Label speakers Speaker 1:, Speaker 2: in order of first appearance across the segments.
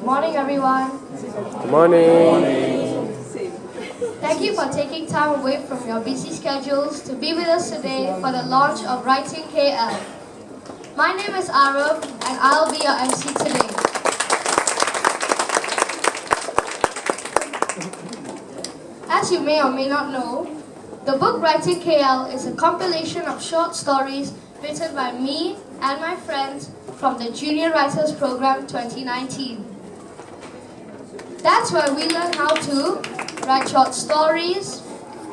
Speaker 1: Morning, everyone.
Speaker 2: Good morning.
Speaker 1: Thank you for taking time away from your busy schedules to be with us today for the launch of Writing KL. My name is Arav and I'll be your MC today. As you may or may not know, the book Writing KL is a compilation of short stories written by me and my friends from the Junior Writers Program 2019. That's where we learn how to write short stories,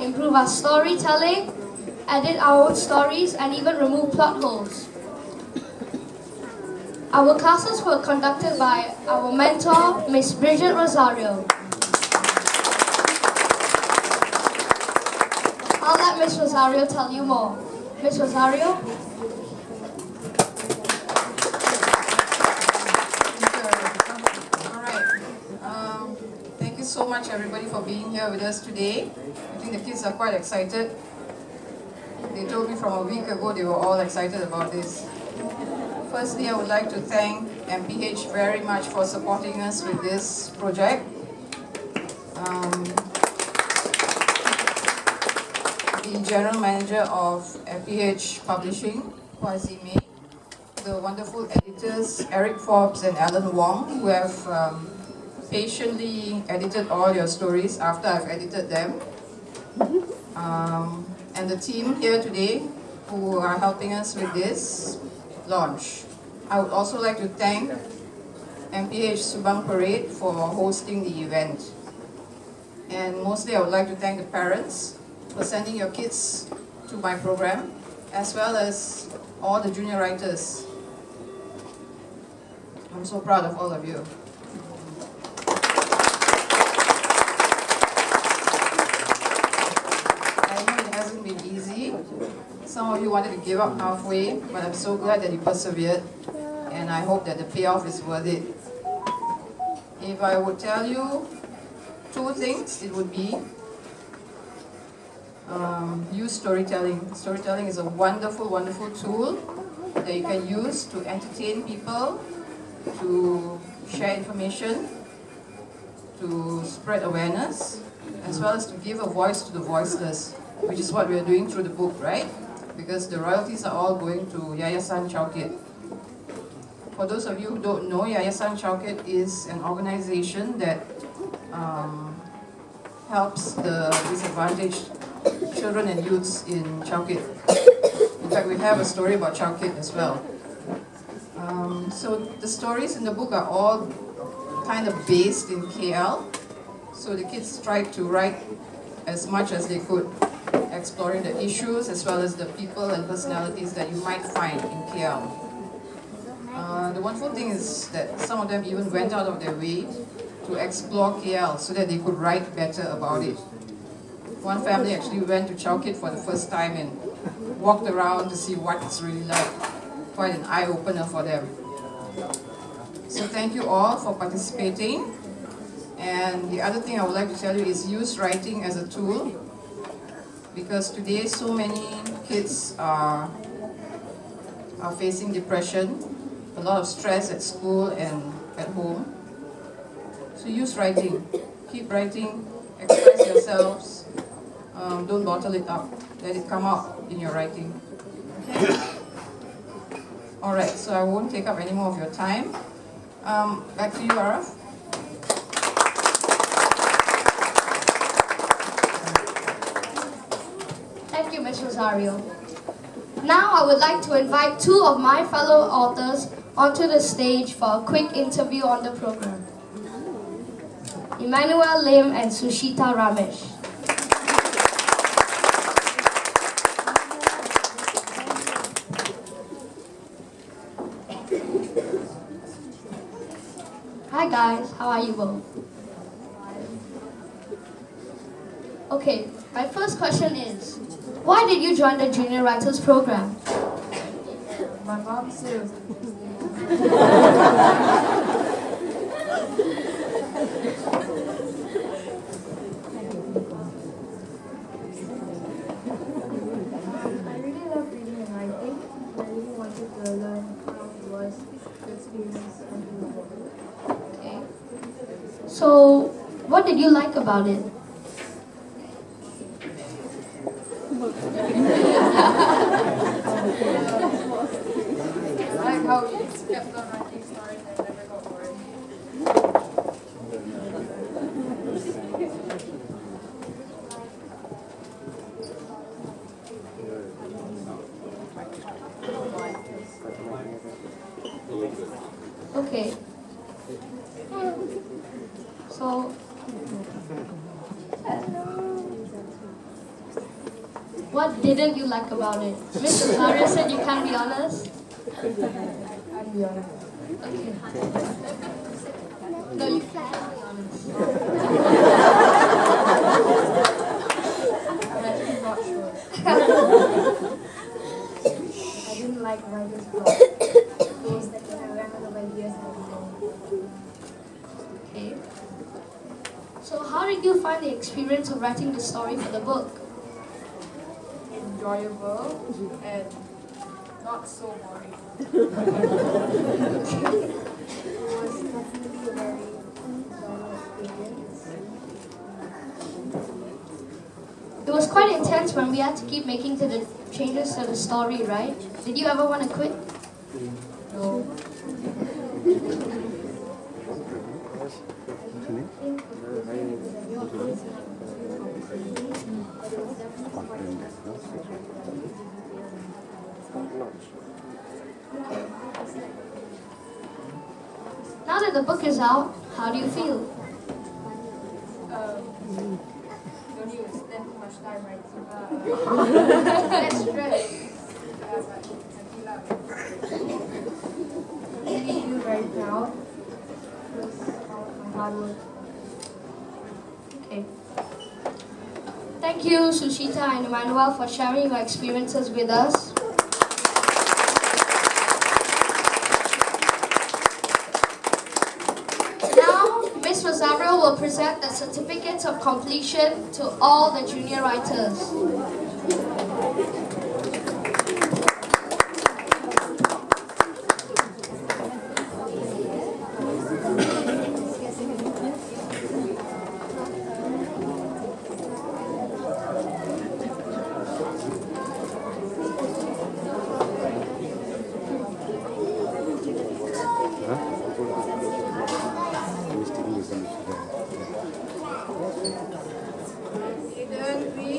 Speaker 1: improve our storytelling, edit our own stories, and even remove plot holes. Our classes were conducted by our mentor, Miss Bridget Rosario. I'll let Miss Rosario tell you more. Miss Rosario?
Speaker 3: Thank you so much, everybody, for being here with us today. I think the kids are quite excited. They told me from a week ago they were all excited about this. Firstly, I would like to thank MPH very much for supporting us with this project. The General Manager of MPH Publishing, Kwazime, the wonderful editors Eric Forbes and Alan Wong, who have patiently edited all your stories after I've edited them, and the team here today who are helping us with this launch. I would also like to thank MPH Subang Parade for hosting the event. And mostly I would like to thank the parents for sending your kids to my program, as well as all the junior writers. I'm so proud of all of you. I know it hasn't been easy. Some of you wanted to give up halfway, but I'm so glad that you persevered, and I hope that the payoff is worth it. If I would tell you two things, it would be use storytelling. Storytelling is a wonderful, wonderful tool that you can use to entertain people, to share information, to spread awareness, as well as to give a voice to the voiceless, which is what we are doing through the book, right? Because the royalties are all going to Yayasan Chow Kit. For those of you who don't know, Yayasan Chow Kit is an organization that helps the disadvantaged children and youths in Chow Kit. In fact, we have a story about Chow Kit as well. So the stories in the book are all kind of based in KL. So the kids tried to write as much as they could, exploring the issues as well as the people and personalities that you might find in KL. The wonderful thing is that some of them even went out of their way to explore KL so that they could write better about it. One family actually went to Chow Kit for the first time and walked around to see what it's really like. Quite an eye-opener for them. So thank you all for participating. And the other thing I would like to tell you is use writing as a tool, because today so many kids are facing depression, a lot of stress at school and at home. So use writing. Keep writing, express yourselves. Don't bottle it up. Let it come out in your writing. Okay? Alright, so I won't take up any more of your time. Back to you, Araf.
Speaker 1: Thank you, Ms. Rosario. Now I would like to invite two of my fellow authors onto the stage for a quick interview on the program. Emmanuel Lim and Sushita Ramesh. Hi guys, how are you both? Okay, my first question is, why did you join the Junior Writers Program?
Speaker 3: My mom says.
Speaker 4: I really love reading and writing. I really wanted to learn how it was to
Speaker 1: So, what did you like about it?
Speaker 3: I like how we kept on writing stories and never got bored.
Speaker 1: Okay. So, what didn't you like about it? Mr. Maria said you can't be honest.
Speaker 3: I'll be honest.
Speaker 1: Okay. No, you can't be honest.
Speaker 3: I'm actually not sure.
Speaker 4: I didn't like writer's block. It was like when I ran out of ideas and everything.
Speaker 1: Okay. So, how did you find the experience of writing the story for the book?
Speaker 3: Enjoyable and not so boring.
Speaker 4: It was definitely a very enjoyable experience.
Speaker 1: It was quite intense when we had to keep making the changes to the story, right? Did you ever want to quit?
Speaker 3: No.
Speaker 1: Now that the book is out, how do you feel?
Speaker 4: Don't you spend too much time writing?
Speaker 3: Less stress. Yeah, but I feel like
Speaker 4: I really feel very proud because of my hard work.
Speaker 1: Okay. Thank you, Sushita and Emmanuel, for sharing your experiences with us. Now, Ms. Rosario will present the certificates of completion to all the junior writers.
Speaker 3: Eden, we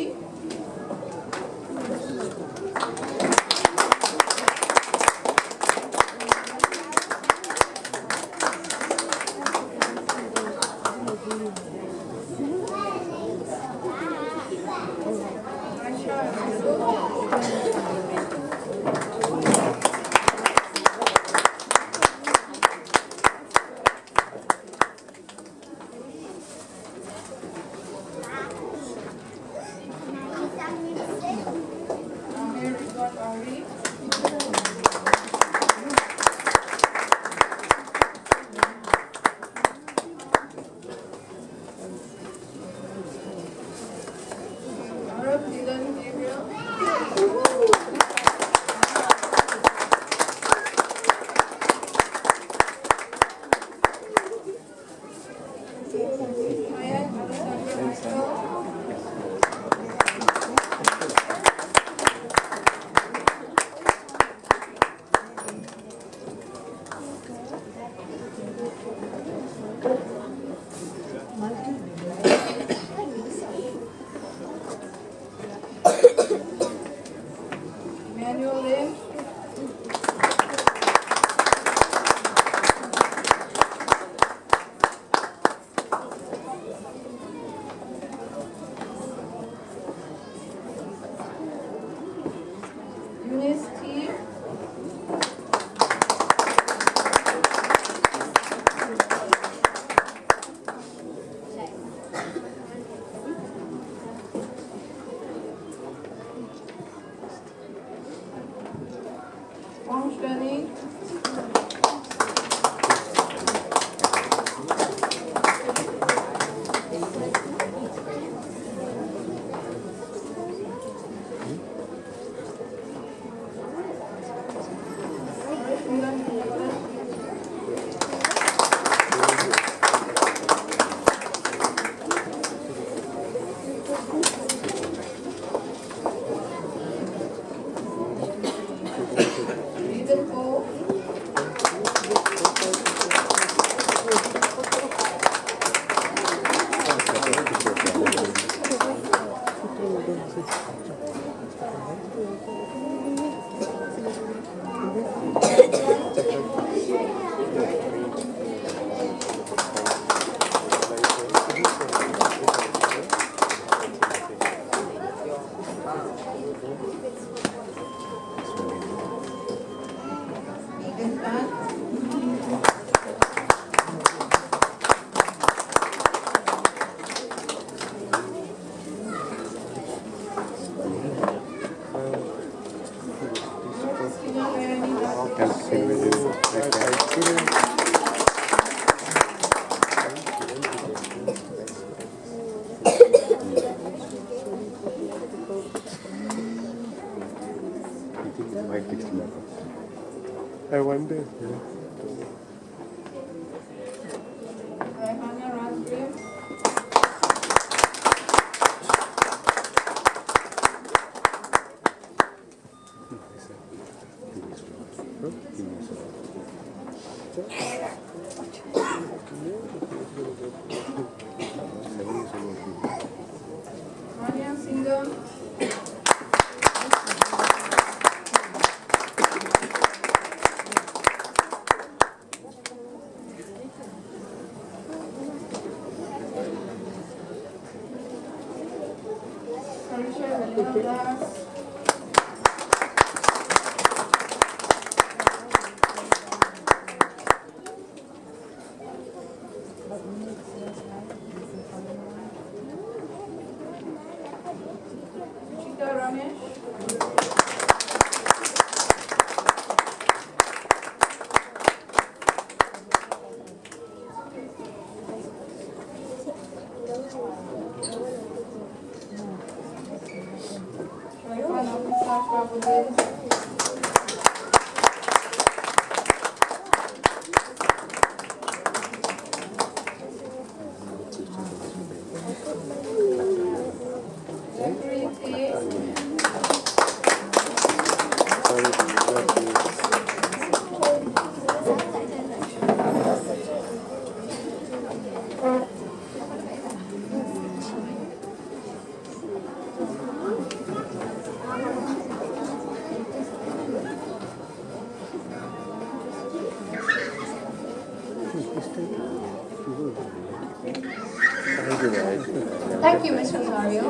Speaker 1: Thank you, Ms. Rosario.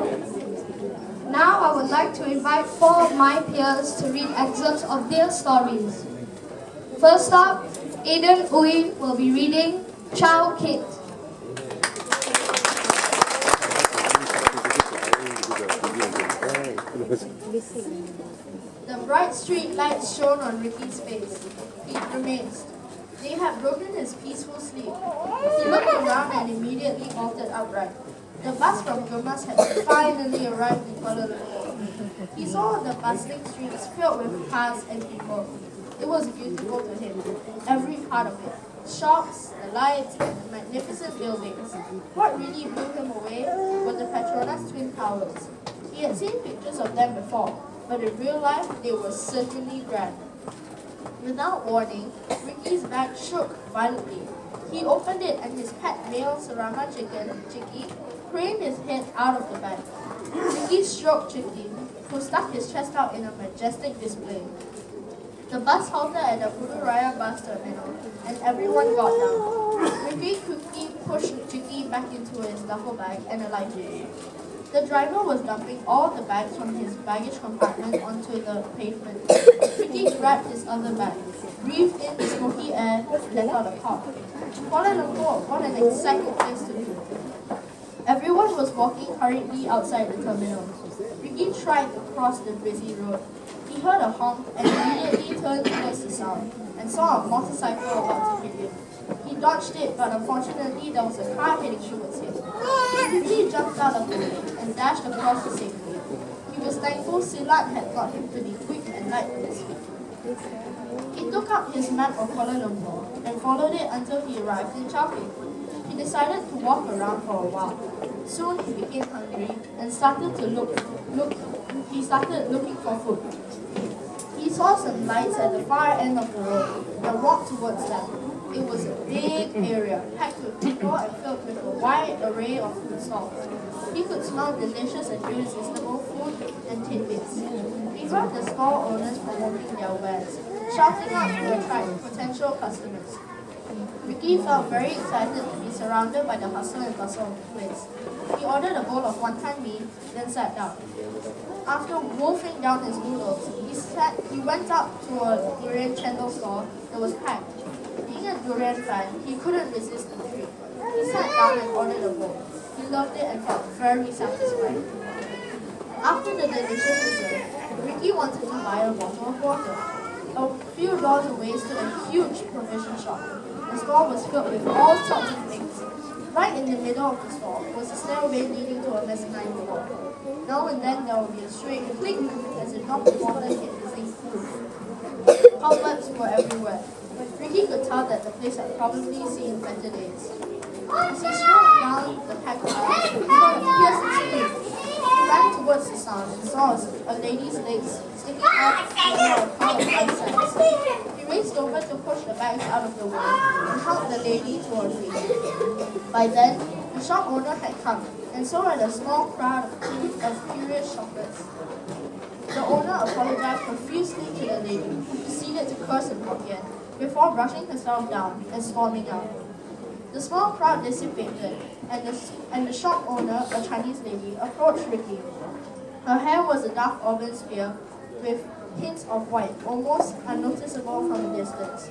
Speaker 1: Now I would like to invite four of my peers to read excerpts of their stories. First up, Aiden Uy will be reading Chow Kit. The bright street lights shone on Ricky's face. He grimaced. They had broken his peaceful sleep. He looked around and immediately vaulted upright. The bus from Gurmas had finally arrived in Kuala Lumpur. He saw the bustling streets filled with cars and people. It was beautiful to him, every part of it. Shops, the lights, and the magnificent buildings. What really blew him away were the Petronas Twin Towers. He had seen pictures of them before, but in real life, they were certainly grand. Without warning, Ricky's bag shook violently. He opened it and his pet male Sarama chicken, Chicky, craned his head out of the bag. Ricky stroked Chicky, who stuck his chest out in a majestic display. The bus halted at the Pururaya bus terminal, and everyone got down. Ricky quickly pushed Chicky back into his duffel bag and alighted. The driver was dumping all the bags from his baggage compartment onto the pavement. Ricky grabbed his other bag, breathed in the smoky air, and let out a cough. Kuala Lumpur, what an exciting place to be. Everyone was walking hurriedly outside the terminal. Ricky tried to cross the busy road. He heard a honk and immediately turned towards the sound and saw a motorcycle about to hit him. He dodged it, but unfortunately there was a car heading towards him. Ricky jumped out of the way and dashed across to safety. He was thankful Silat had taught him to be quick and light on his feet. He took out his map of Kuala Lumpur and followed it until he arrived in Chow Kit. He decided to walk around for a while. Soon he became hungry and started looking for food. He saw some lights at the far end of the road and walked towards them. It was a big area, packed with people and filled with a wide array of food stalls. He could smell delicious and irresistible food and tidbits. He heard the stall owners promoting their wares, shouting out to attract potential customers. Ricky felt very excited to be surrounded by the hustle and bustle of the place. He ordered a bowl of wonton mee, then sat down. After wolfing down his noodles, he went up to a durian chendol stall that was packed. Being a durian fan, he couldn't resist the treat. He sat down and ordered a bowl. He loved it and felt very satisfied. After the delicious dessert, Ricky wanted to buy a bottle of water. A few doors away stood a huge provision shop. The store was filled with all sorts of things. Right in the middle of the store was a stairway leading to a mezzanine floor. Now and then there would be a stray click as a drop of water hit the zinc roof. Cobwebs were everywhere. Ricky could tell that the place had probably seen better days. As he strolled down the packed aisle, he heard a piercing scream. He ran towards the sound and saw a lady's legs sticking out over a pile of rice sacks. He raced over to push the bags out of the way and helped the lady to her feet. By then, the shop owner had come, and so had a small crowd of curious shoppers. The owner apologized profusely to the lady, who proceeded to curse in Hokkien before brushing herself down and storming out. The small crowd dissipated, and the shop owner, a Chinese lady, approached Ricky. Her hair was a dark auburn spear with hints of white, almost unnoticeable from a distance.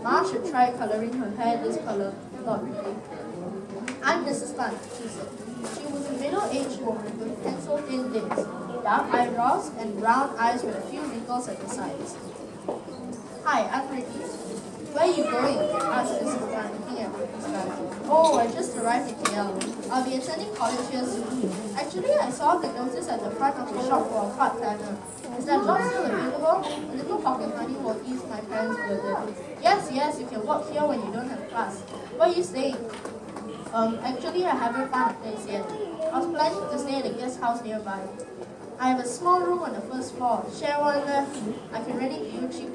Speaker 1: Ma should try coloring her hair this color, thought Ricky. I'm Mrs. Tan, she said. She was a middle-aged woman with pencil-thin lips, dark eyebrows, and brown eyes with a few wrinkles at the sides. Hi, I'm Ricky. Where are you going? Asked Mrs. Tan, looking at Ricky's bag. Oh, I just arrived in KL. I'll be attending college here soon. Actually, I saw the notice at the front of the shop for a part-timer. Is that job still available? A little pocket money will ease my parents' burden. Yes, you can work here when you don't have class. Where are you staying? Actually, I haven't found a place yet. I was planning to stay at a guest house nearby. I have a small room on the first floor. Share one left. I can rent it to you cheap.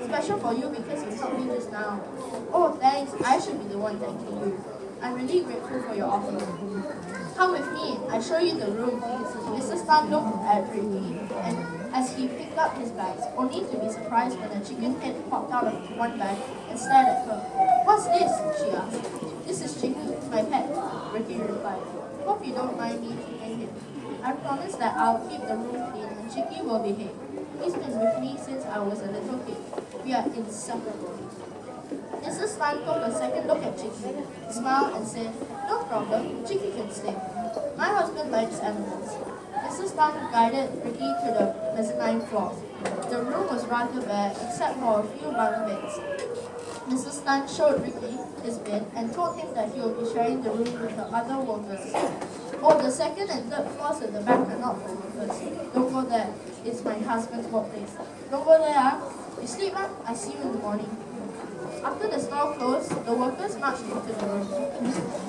Speaker 1: Special for you because you helped me just now. Oh, thanks. I should be the one thanking you. I'm really grateful for your offer. Come with me. I show you the room. Mrs. Tan looked at Ricky, and as he picked up his bags, only to be surprised when a chicken head popped out of one bag and stared at her. What's this? She asked. This is Chicky, my pet, Ricky replied. Hope you don't mind me keeping him. I promise that I'll keep the room clean and Chicky will behave. He's been with me since I was a little kid. We are inseparable. Mrs. Tan took a second look at Chicky, smiled and said, No problem, Chicky can stay. My husband likes animals. Mrs. Tan guided Ricky to the mezzanine floor. The room was rather bare except for a few bunk beds. Mrs. Tan showed Ricky his bed and told him that he will be sharing the room with the other workers. Oh, the second and third floors at the back are not for workers. Don't go there. It's my husband's workplace. Don't go there, huh? You sleep, huh? I see you in the morning. After the store closed, the workers marched into the room.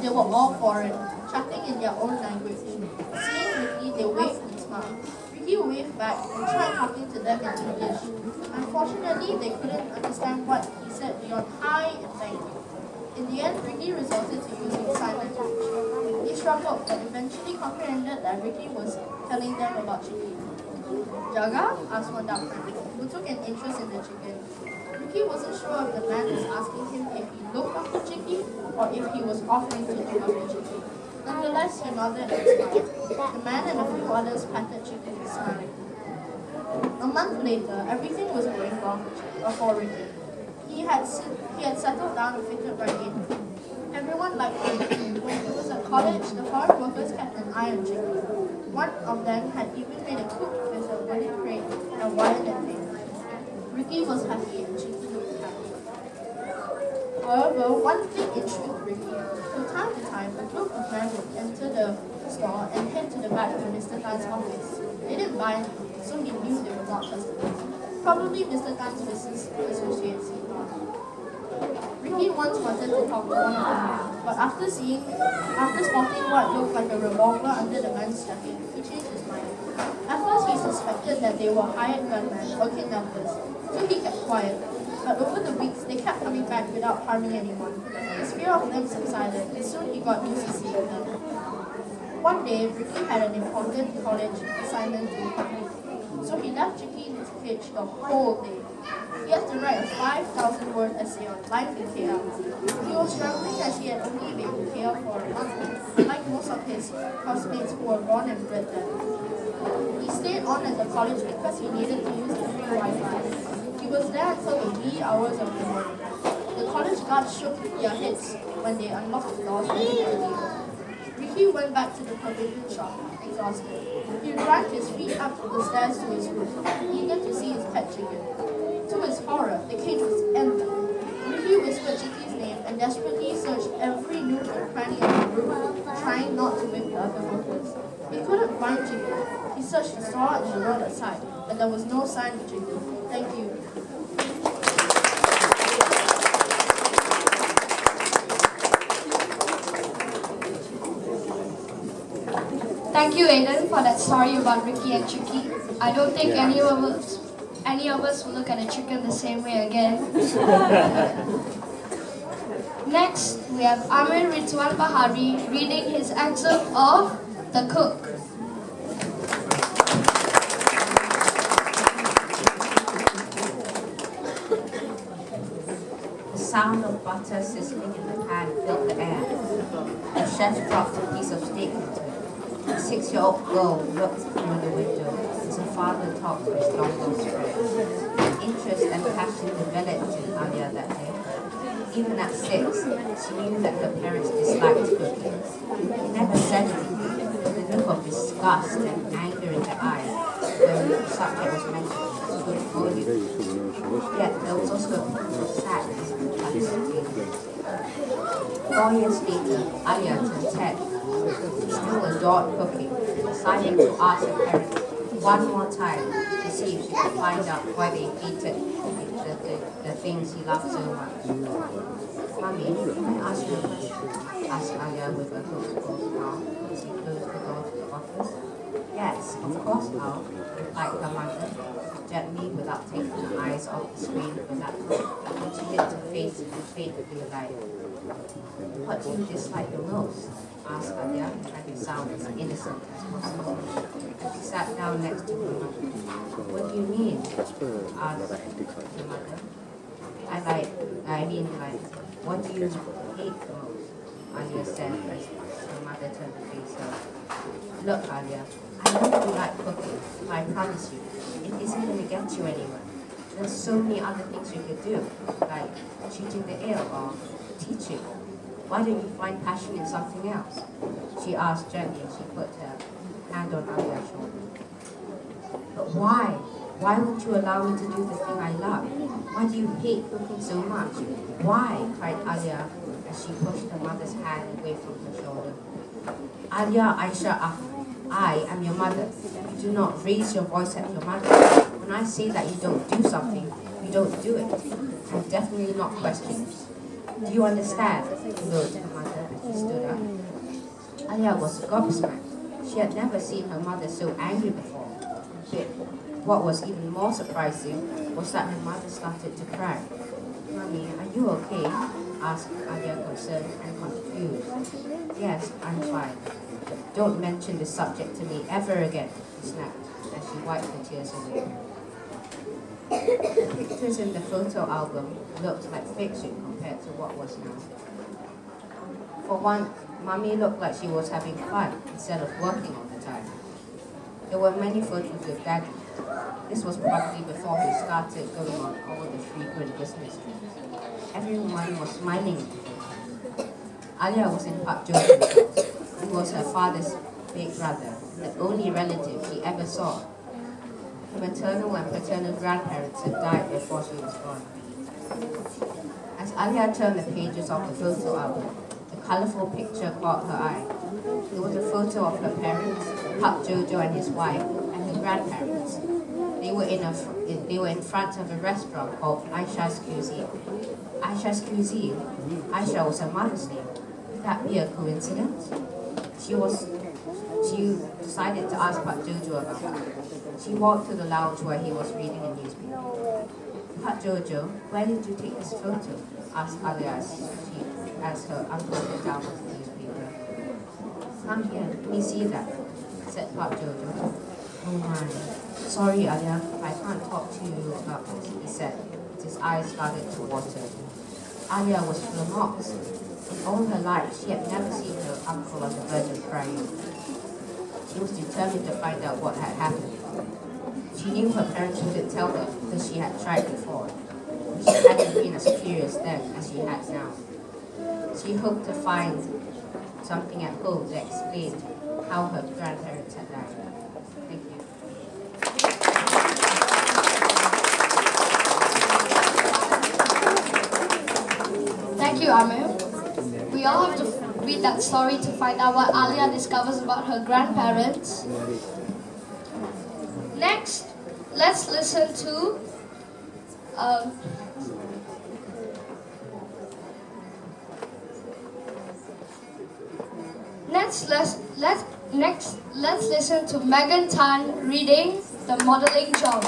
Speaker 1: They were all foreign, chatting in their own language. Seeing Ricky, they waved and smiled. Ricky waved back and tried talking to them in English. Unfortunately, they couldn't understand what he said beyond hi and thank you. In the end, Ricky resorted to using sign language. He struggled, but eventually comprehended that Ricky was telling them about Chicky. Jaga? Asked one dark man, who took an interest in the chicken. Ricky wasn't sure if the man was asking him if he looked after Chicky or if he was offering to look after Chicky. Nonetheless, he nodded and smiled. The man and a few others patted Chicky, smiling. A month later, everything was going well for Ricky. He had settled down and fitted right in. Everyone liked him. When he was at college, the foreign workers kept an eye on Chicky. One of them had even made a cook with a wooden crate and wired and thing. Ricky was happy and Chicky looked happy. However, one thing intrigued Ricky. From time to time, a group of men would enter the store and head to the back of Mr. Tan's office. They didn't buy anything, so he knew they were not customers. Probably Mr. Tan's business associates, he thought. Ricky once wanted to talk to one of the men, but after spotting what looked like a revolver under the man's jacket, he changed his mind. At first, he suspected that they were hired gunmen or kidnappers, so he kept quiet. But over the weeks, they kept coming back without harming anyone. His fear of them subsided, and soon he got used to seeing them. One day, Ricky had an important college assignment to complete, so he left Chicky in his cage the whole day. He had to write a 5,000-word essay on life in KL. He was struggling as he had only been in KL for a month, like most of his classmates who were born and bred there. He stayed on at the college because he needed to use the free Wi-Fi. He was there until the wee hours of the morning. The college guards shook their heads when they unlocked the doors ready to leave. Ricky went back to the provision shop, exhausted. He dragged his feet up the stairs to his room, eager to see his pet chicken. To his horror, the cage was empty. Ricky whispered Chicky's name and desperately searched every nook and cranny of the room, trying not to wake the other workers. He couldn't find Chicky. He searched the store and the road aside, but there was no sign of Chicky. Thank you. Thank you, Aiden, for that story about Ricky and Chicky. I don't think any of us will look at a chicken the same way again. Next, we have Amir Ritwan Bahari reading his excerpt of The Cook.
Speaker 5: The sound of butter sizzling in the pan filled the air. The chef dropped a piece of steak into it. A 6-year-old girl looked through the window as her father talked to his long-lost friend. Interest and passion developed in Alia that day. Even at 6, she knew that her parents disliked cooking. They never said anything, but the look of disgust and anger in their eyes when the subject was mentioned stood volumes. Yet there was also a sadness and satisfaction. 4 years later, Alia turned 10. She still adored cooking, deciding to ask her parents one more time to see if she could find out why they hated the things he loved so much. Mommy, can I ask you a question? Asked Alia with a hopeful smile as he closed the door to the office. Yes, of course, Al, replied her mother, gently without taking her eyes off the screen of the laptop, which she lit her face and fadedly alight. What do you dislike the most? Asked Alia, trying to sound as innocent as possible. She sat down next to her mother. What do you mean? Asked her mother. What do you hate the most? Alia said as her mother turned to face her. Look, Alia, I know you like cooking, but I promise you, it isn't going to get you anywhere. There's so many other things you could do, like treating the ill or teaching. Why don't you find passion in something else? She asked gently as she put her hand on Alia's shoulder. But why? Why won't you allow me to do the thing I love? Why do you hate cooking so much? Why? Cried Alia as she pushed her mother's hand away from her shoulder. Alia Aisha I am your mother. You do not raise your voice at your mother. When I say that you don't do something, you don't do it. I'm definitely not questioning. Do you understand? Glowed her mother as she stood up. Alia was gobsmacked. She had never seen her mother so angry before. But what was even more surprising was that her mother started to cry. Mommy, are you okay? Asked Alia, concerned and confused. Yes, I'm fine. Don't mention this subject to me ever again, she snapped as she wiped her tears away. The pictures in the photo album looked like fiction compared to what was now. For one, Mommy looked like she was having fun instead of working all the time. There were many photos with Daddy. This was probably before he started going on all the frequent business trips. Everyone was smiling. Alia was in Pak Jo's house. He was her father's big brother, the only relative she ever saw. Her maternal and paternal grandparents had died before she was born. As Alia turned the pages of the photo album, a colourful picture caught her eye. It was a photo of her parents, Pak Jojo and his wife, and her grandparents. They were in front of a restaurant called Aisha's Cuisine. Aisha's Cuisine? Aisha was her mother's name. Could that be a coincidence? She decided to ask Pak Jojo about it. She walked to the lounge where he was reading a newspaper. Pak Jojo, where did you take this photo? Asked Alia as her uncle put down the newspaper. Come here, let me see that, said Pak Jojo. Oh my, sorry Alia, I can't talk to you about this, he said, as his eyes started to water. Alia was flummoxed. In all her life, she had never seen her uncle on the verge of crying. She was determined to find out what had happened. She knew her parents wouldn't tell her because she had tried before. She hadn't been as curious then as she had now. She hoped to find something at home that explained how her grandparents had died. Thank you.
Speaker 1: Thank you, Amir. We all have to read that story to find out what Alia discovers about her grandparents. Next, let's listen to let's listen to Megan Tan reading The Modeling Job.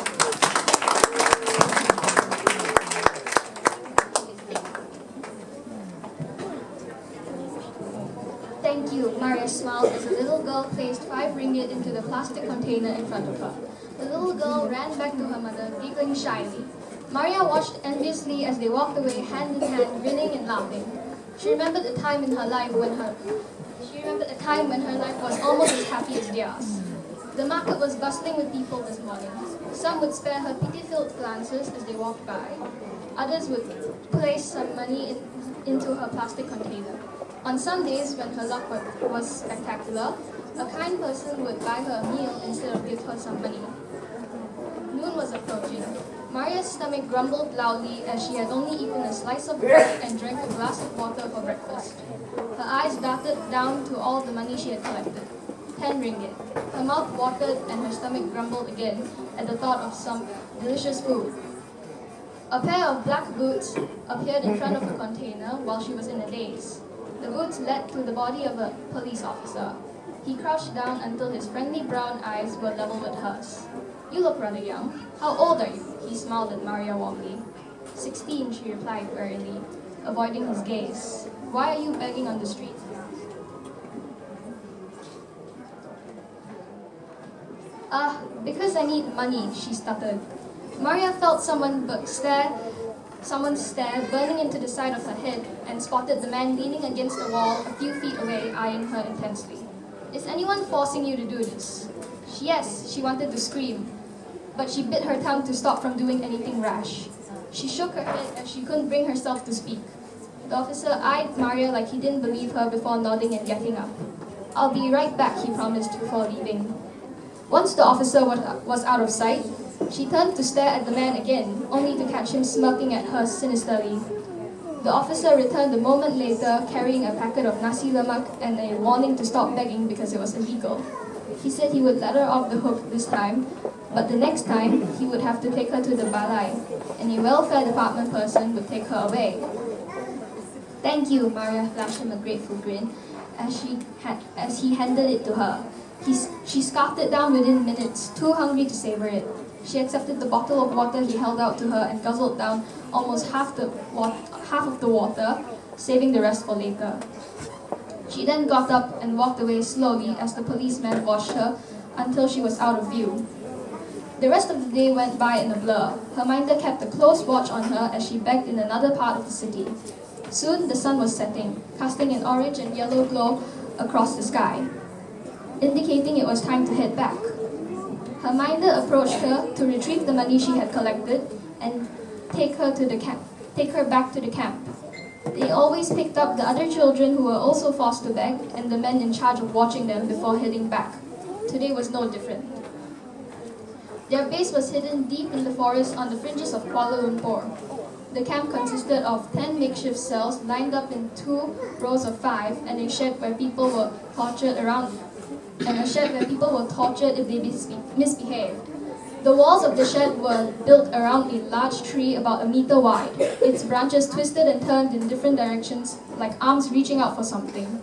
Speaker 4: Thank you, Maria smiled as the little girl placed 5 ringgit into the plastic container in front of her. The little girl ran back to her mother, giggling shyly. Maria watched enviously as they walked away hand in hand, grinning and laughing. She remembered a time in her life when her She remembered a time when her life was almost as happy as theirs. The market was bustling with people this morning. Some would spare her pity-filled glances as they walked by. Others would place some money into her plastic container. On some days when her luck was spectacular, a kind person would buy her a meal instead of give her some money. Noon was approaching. Maria's stomach grumbled loudly as she had only eaten a slice of bread and drank a glass of water for breakfast. Her eyes darted down to all the money she had collected. 10 ringgit. Her mouth watered and her stomach grumbled again at the thought of some delicious food. A pair of black boots appeared in front of her container while she was in a daze. The boots led to the body of a police officer. He crouched down until his friendly brown eyes were leveled at hers. "You look rather young. How old are you?" He smiled at Maria warmly. 16, she replied wearily, avoiding his gaze. "Why are you begging on the street?" Because I need money," she stuttered. Maria felt someone's stare burning into the side of her head and spotted the man leaning against the wall a few feet away, eyeing her intensely. "Is anyone forcing you to do this?" Yes, she wanted to scream, but she bit her tongue to stop from doing anything rash. She shook her head as she couldn't bring herself to speak. The officer eyed Maria like he didn't believe her before nodding and getting up. "I'll be right back," he promised before leaving. Once the officer was out of sight, she turned to stare at the man again, only to catch him smirking at her sinisterly. The officer returned a moment later, carrying a packet of nasi lemak and a warning to stop begging because it was illegal. He said he would let her off the hook this time, but the next time, he would have to take her to the balai, and a welfare department person would take her away. "Thank you," Maria flashed him a grateful grin as he handed it to her. She scarfed it down within minutes, too hungry to savor it. She accepted the bottle of water he held out to her and guzzled down almost half of the water, saving the rest for later. She then got up and walked away slowly as the policeman watched her until she was out of view. The rest of the day went by in a blur. Her minder kept a close watch on her as she begged in another part of the city. Soon the sun was setting, casting an orange and yellow glow across the sky, indicating it was time to head back. Her minder approached her to retrieve the money she had collected and take her back to the camp. They always picked up the other children who were also forced to beg and the men in charge of watching them before heading back. Today was no different. Their base was hidden deep in the forest on the fringes of Kuala Lumpur. The camp consisted of 10 makeshift cells lined up in 2 rows of 5 and a shed where people were tortured if they misbehaved. The walls of the shed were built around a large tree about a meter wide, its branches twisted and turned in different directions like arms reaching out for something.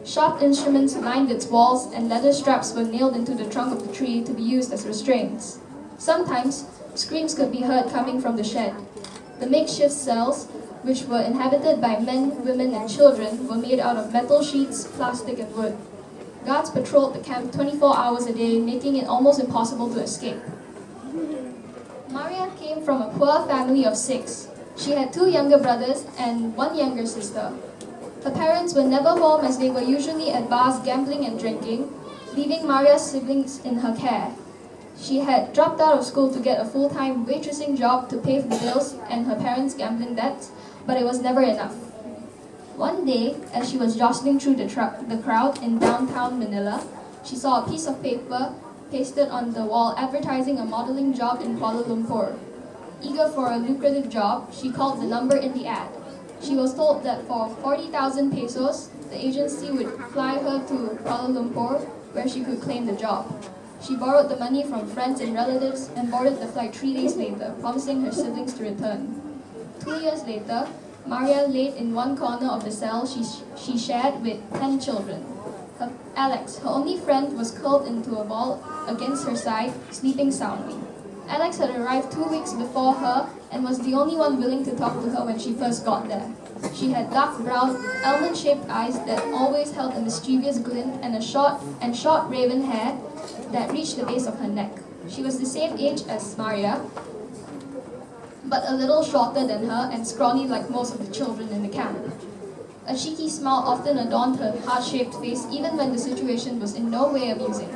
Speaker 4: Sharp instruments lined its walls and leather straps were nailed into the trunk of the tree to be used as restraints. Sometimes, screams could be heard coming from the shed. The makeshift cells, which were inhabited by men, women, and children, were made out of metal sheets, plastic, and wood. Guards patrolled the camp 24 hours a day, making it almost impossible to escape. Maria came from a poor family of 6. She had 2 younger brothers and 1 younger sister. Her parents were never home as they were usually at bars gambling and drinking, leaving Maria's siblings in her care. She had dropped out of school to get a full-time waitressing job to pay for the bills and her parents' gambling debts, but it was never enough. One day, as she was jostling through the crowd in downtown Manila, she saw a piece of paper pasted on the wall advertising a modeling job in Kuala Lumpur. Eager for a lucrative job, she called the number in the ad. She was told that for 40,000 pesos, the agency would fly her to Kuala Lumpur, where she could claim the job. She borrowed the money from friends and relatives and boarded the flight 3 days later, promising her siblings to return. 2 years later, Maria laid in one corner of the cell she shared with 10 children. Alex, her only friend, was curled into a ball against her side, sleeping soundly. Alex had arrived 2 weeks before her and was the only one willing to talk to her when she first got there. She had dark brown, almond-shaped eyes that always held a mischievous glint and short raven hair that reached the base of her neck. She was the same age as Maria, but a little shorter than her and scrawny like most of the children in the camp. A cheeky smile often adorned her heart-shaped face even when the situation was in no way amusing.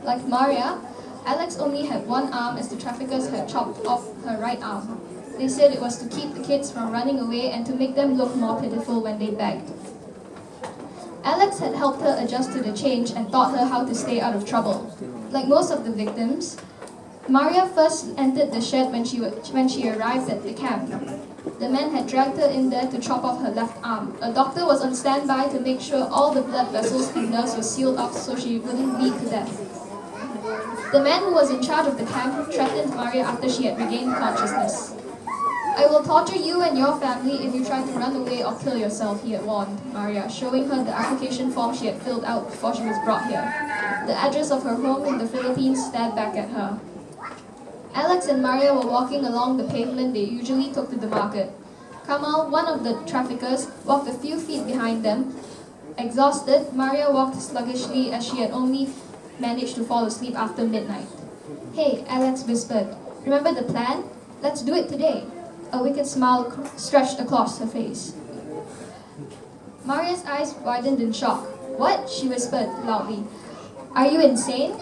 Speaker 4: Like Maria, Alex only had one arm as the traffickers had chopped off her right arm. They said it was to keep the kids from running away and to make them look more pitiful when they begged. Alex had helped her adjust to the change and taught her how to stay out of trouble. Like most of the victims, Maria first entered the shed when she arrived at the camp. The men had dragged her in there to chop off her left arm. A doctor was on standby to make sure all the blood vessels and nerves were sealed off so she wouldn't bleed to death. The man who was in charge of the camp threatened Maria after she had regained consciousness. "I will torture you and your family if you try to run away or kill yourself," he had warned Maria, showing her the application form she had filled out before she was brought here. The address of her home in the Philippines stared back at her. Alex and Maria were walking along the pavement they usually took to the market. Kamal, one of the traffickers, walked a few feet behind them. Exhausted, Maria walked sluggishly as she had only managed to fall asleep after midnight. "Hey," Alex whispered. "Remember the plan? Let's do it today." A wicked smile stretched across her face. Maria's eyes widened in shock. "What?" she whispered loudly. "Are you insane?"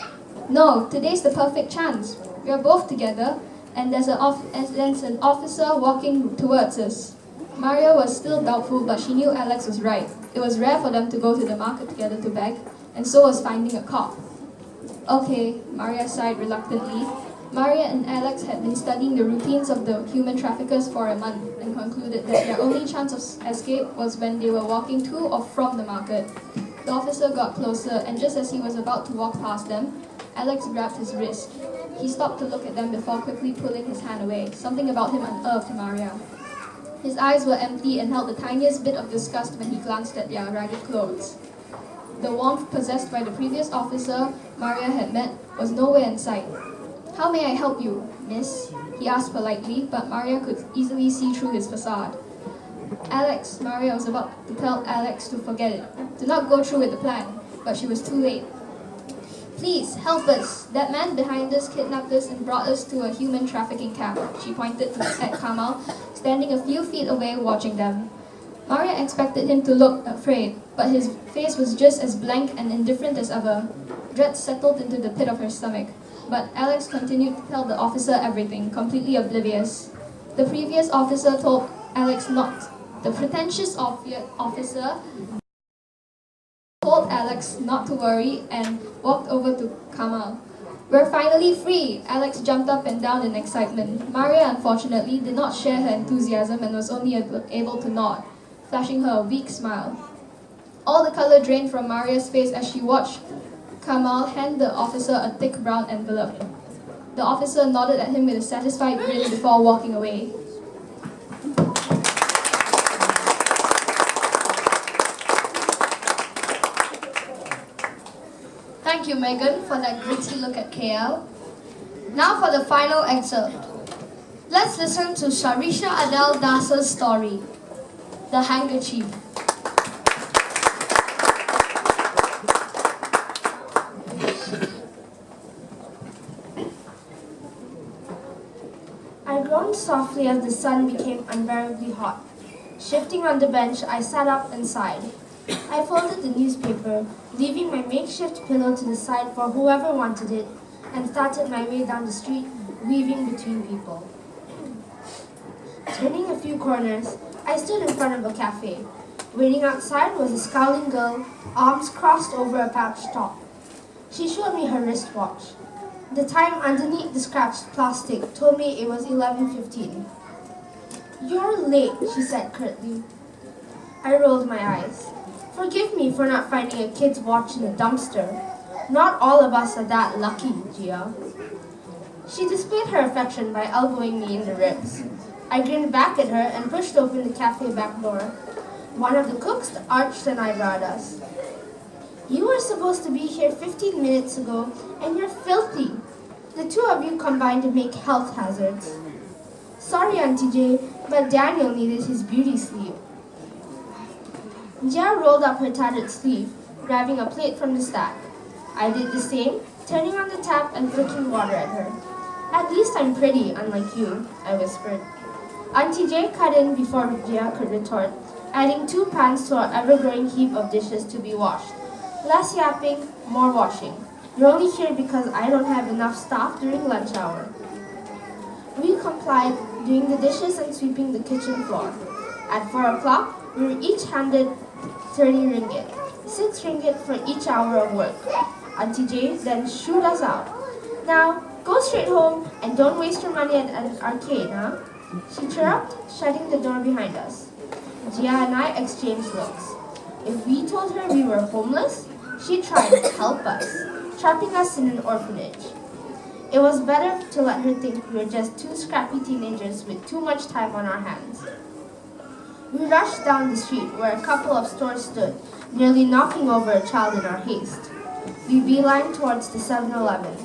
Speaker 4: "No, today's the perfect chance. We are both together, and there's an officer walking towards us." Maria was still doubtful, but she knew Alex was right. It was rare for them to go to the market together to beg, and so was finding a cop. "Okay," Maria sighed reluctantly. Maria and Alex had been studying the routines of the human traffickers for a month and concluded that their only chance of escape was when they were walking to or from the market. The officer got closer, and just as he was about to walk past them, Alex grabbed his wrist. He stopped to look at them before quickly pulling his hand away. Something about him unnerved Maria. His eyes were empty and held the tiniest bit of disgust when he glanced at their ragged clothes. The warmth possessed by the previous officer Maria had met was nowhere in sight. "How may I help you, miss?" he asked politely, but Maria could easily see through his facade. "Alex," Maria was about to tell Alex to forget it, to not go through with the plan, but she was too late. "Please, help us. That man behind us kidnapped us and brought us to a human trafficking camp." She pointed at Kamal, standing a few feet away watching them. Maria expected him to look afraid, but his face was just as blank and indifferent as ever. Dread settled into the pit of her stomach, but Alex continued to tell the officer everything, completely oblivious. The previous officer told Alex not. The pretentious officer told Alex not to worry and walked over to Kamal. "We're finally free!" Alex jumped up and down in excitement. Maria, unfortunately, did not share her enthusiasm and was only able to nod, flashing her a weak smile. All the color drained from Maria's face as she watched Kamal hand the officer a thick brown envelope. The officer nodded at him with a satisfied grin before walking away.
Speaker 1: Thank you, Megan, for that gritty look at KL. Now for the final excerpt. Let's listen to Sharisha Adel Das's story, The Handkerchief. I groaned softly as the sun became unbearably hot. Shifting on the bench, I sat up and sighed. I folded the newspaper, leaving my makeshift pillow to the side for whoever wanted it, and started my way down the street, weaving between people. Turning a few corners, I stood in front of a cafe. Waiting outside was a scowling girl, arms crossed over a patched top. She showed me her wristwatch. The time underneath the scratched plastic told me it was 11:15. "You're late," she said curtly. I rolled my eyes. "Forgive me for not finding a kid's watch in a dumpster. Not all of us are that lucky, Gia." She displayed her affection by elbowing me in the ribs. I grinned back at her and pushed open the cafe back door. One of the cooks arched an eyebrow at us. "You were supposed to be here 15 minutes ago, and you're filthy. The two of you combined to make health hazards." "Sorry, Auntie J, but Daniel needed his beauty sleep." Jia rolled up her tattered sleeve, grabbing a plate from the stack. I did the same, turning on the tap and flicking water at her. "At least I'm pretty, unlike you," I whispered. Auntie J cut in before Jia could retort. adding 2 pans to our ever-growing heap of dishes to be washed. Less yapping, more washing. You're only here because I don't have enough staff during lunch hour. We complied, doing the dishes and sweeping the kitchen floor. At 4 o'clock, we were each handed 30 ringgit, 6 ringgit for each hour of work. Auntie J then shooed us out. Now, go straight home and don't waste your money at an arcade, huh? She chirruped, shutting the door behind us. Jia and I exchanged looks. If we told her we were homeless, she tried to help us, trapping us in an orphanage. It was better to let her think we were just 2 scrappy teenagers with too much time on our hands. We rushed down the street where a couple of stores stood, nearly knocking over a child in our haste. We beelined towards the 7-Eleven.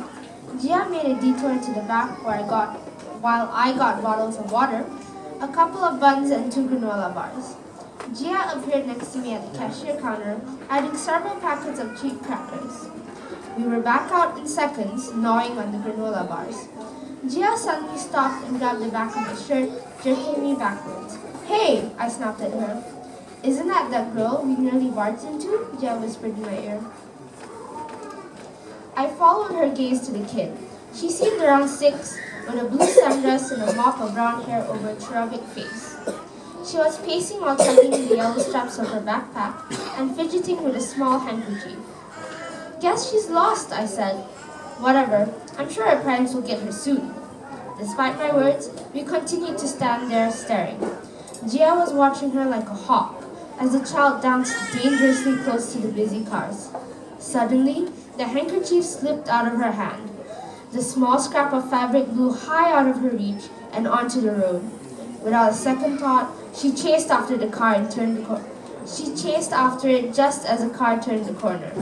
Speaker 1: Jia made a detour to the back while I got bottles of water, a couple of buns and 2 granola bars. Jia appeared next to me at the cashier counter, adding several packets of cheap crackers. We were back out in seconds, gnawing on the granola bars. Jia suddenly stopped and grabbed the back of my shirt, jerking me backwards. "Hey!" I snapped at her. "Isn't that girl we nearly barged into?" Jia whispered in my ear. I followed her gaze to the kid. She seemed around 6, with a blue sundress and a mop of brown hair over a cherubic face. She was pacing while tugging the yellow straps of her backpack and fidgeting with a small handkerchief. "Guess she's lost," I said. "Whatever, I'm sure her parents will get her soon." Despite my words, we continued to stand there staring. Jia was watching her like a hawk as the child danced dangerously close to the busy cars. Suddenly, the handkerchief slipped out of her hand. The small scrap of fabric blew high out of her reach and onto the road. Without a second thought, she chased after the car and She chased after it just as the car turned the corner.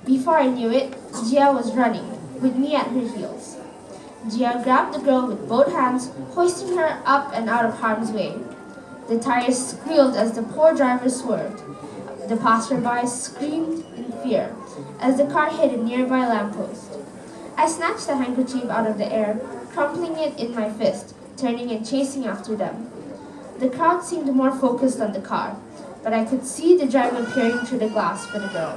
Speaker 1: Before I knew it, Jia was running, with me at her heels. Jia grabbed the girl with both hands, hoisting her up and out of harm's way. The tires squealed as the poor driver swerved. The passerby screamed in fear as the car hit a nearby lamppost. I snatched the handkerchief out of the air, crumpling it in my fist, turning and chasing after them. The crowd seemed more focused on the car, but I could see the driver peering through the glass for the girl.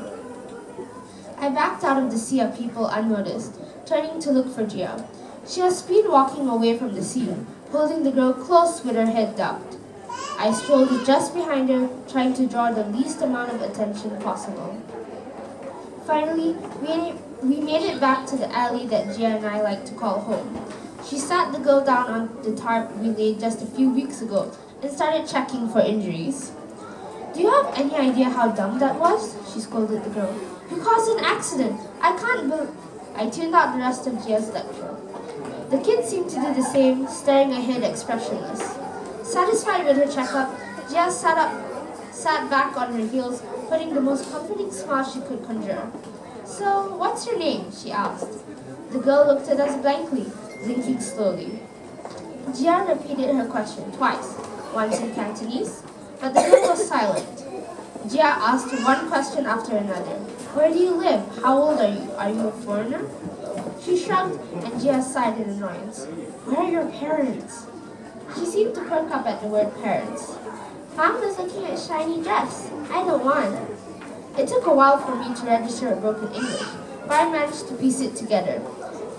Speaker 1: I backed out of the sea of people unnoticed, turning to look for Jia. She was speed walking away from the scene, holding the girl close with her head ducked. I strolled just behind her, trying to draw the least amount of attention possible. Finally, we made it back to the alley that Jia and I like to call home. She sat the girl down on the tarp we laid just a few weeks ago and started checking for injuries. "Do you have any idea how dumb that was?" she scolded the girl. "You caused an accident. I tuned out the rest of Jia's lecture. The kid seemed to do the same, staring ahead expressionless. Satisfied with her checkup, Jia sat back on her heels, putting the most comforting smile she could conjure. "So, what's your name?" she asked. The girl looked at us blankly, blinking slowly. Jia repeated her question twice, once in Cantonese, but the girl was silent. Jia asked one question after another. "Where do you live? How old are you? Are you a foreigner?" She shrugged, and Jia sighed in annoyance. "Where are your parents?" She seemed to perk up at the word parents. "Mom was looking at a shiny dress. I don't want." It took a while for me to register her broken English, but I managed to piece it together.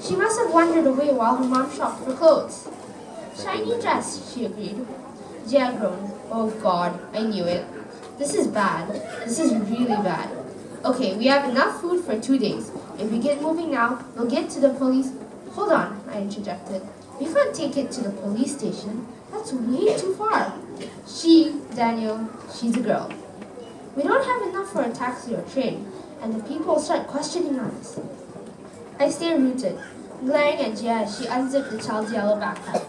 Speaker 1: She must have wandered away while her mom shopped for clothes. "Shiny dress," she agreed. Jia groaned. "Oh God, I knew it. This is bad. This is really bad. Okay, we have enough food for 2 days. If we get moving now, we'll get to the police." "Hold on," I interjected. "We can't take it to the police station. That's way too far." Daniel, she's a girl. "We don't have enough for a taxi or train, and the people will start questioning us." I stayed rooted, glaring at Jia as she unzipped the child's yellow backpack.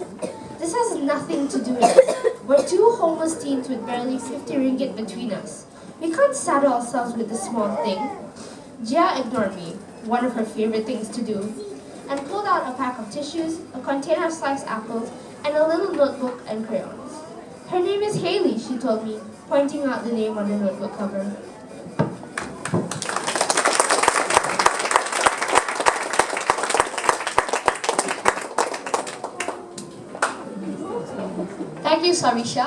Speaker 1: "This has nothing to do with us. We're 2 homeless teens with barely 50 ringgit between us. We can't saddle ourselves with this small thing." Jia ignored me, one of her favorite things to do, and pulled out a pack of tissues, a container of sliced apples, and a little notebook and crayons. "Her name is Haley," she told me, pointing out the name on the notebook cover. Thank you, Sarisha.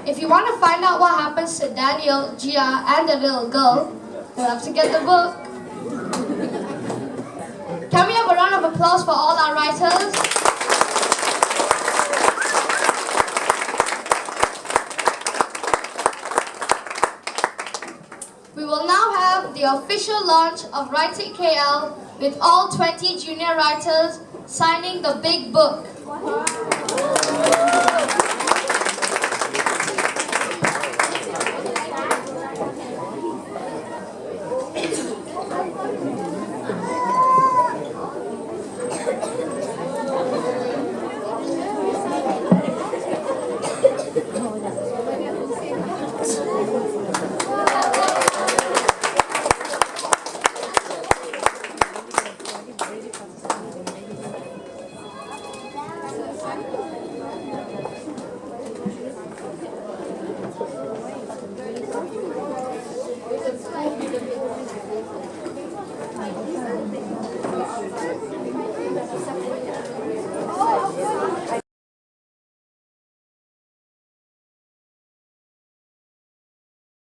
Speaker 1: If you want to find out what happens to Daniel, Gia, and the little girl, you'll have to get the book. Can we have a round of applause for all our writers? We will now have the official launch of Write It KL with all 20 junior writers signing the big book.